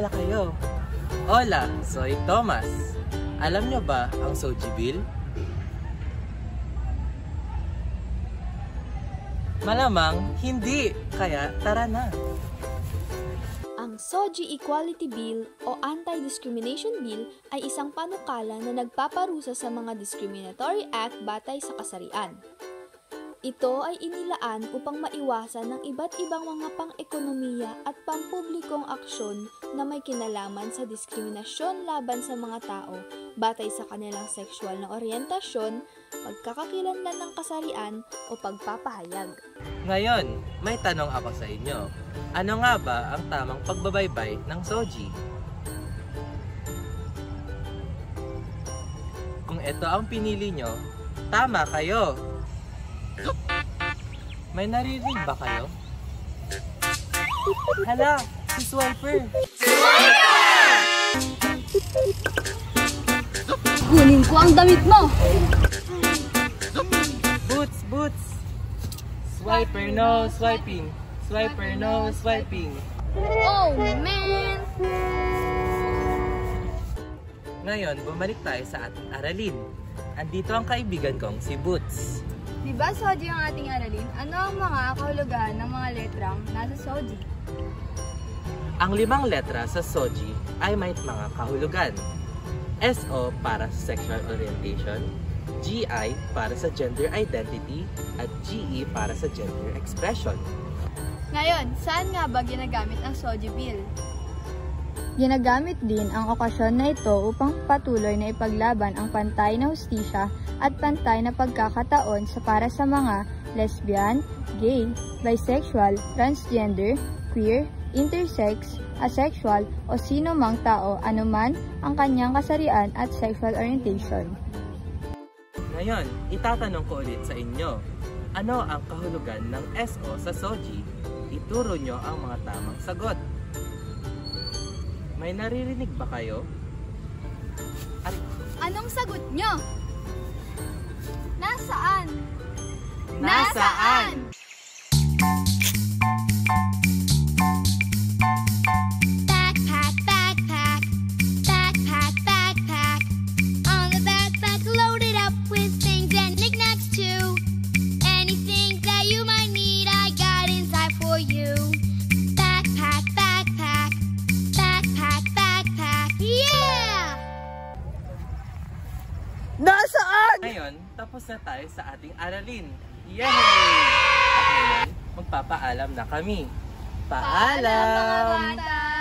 pala kayo. Hola, soy Thomas. Alam nyo ba ang Soji Bill? Malamang hindi, kaya tara na. Ang Soji Equality Bill o Anti-Discrimination Bill ay isang panukala na nagpaparusa sa mga discriminatory act batay sa kasarian. Ito ay inilaan upang maiwasan ng iba't ibang mga pang-ekonomiya at pampublikong aksyon na may kinalaman sa diskriminasyon laban sa mga tao batay sa kanilang sexual na oryentasyon, pagkakakilanlan ng kasarian o pagpapahayag. Ngayon, may tanong ako sa inyo. Ano nga ba ang tamang pagbabaybay ng Soji? Kung ito ang pinili nyo, tama kayo! May naririnig ba kayo? Hala, si Swiper! Kunin ko ang damit mo! Boots! Swiper, no swiping! Swiper, no swiping! Oh, man! Ngayon, bumalik tayo sa ating aralin. Andito ang kaibigan kong si Boots. Diba Soji ang ating aralin? Ano ang mga kahulugan ng mga letrang nasa Soji? Ang 5 letra sa Soji ay may mga kahulugan. SO para sa sexual orientation, GI para sa gender identity, at GE para sa gender expression. Ngayon, saan nga ba ginagamit ang Soji Bill? Ginagamit din ang okasyon na ito upang patuloy na ipaglaban ang pantay na hustisya at pantay na pagkakataon para sa mga lesbian, gay, bisexual, transgender, queer, intersex, asexual o sino mang tao anuman ang kanyang kasarian at sexual orientation. Ngayon, itatanong ko ulit sa inyo, ano ang kahulugan ng SO sa Soji? Ituro nyo ang mga tamang sagot. May naririnig ba kayo? Anong sagot nyo? Nasaan? Nasaan? Backpack, backpack, backpack, backpack. On the backpack loaded up with things and knickknacks too. Anything that you might need, I got inside for you. Backpack, backpack, backpack, backpack, yeah! Nasaan? Ngayon, tapos na tayo sa ating aralin. Yay! At ngayon, magpapaalam na kami. Paalam! Paalam mga bata!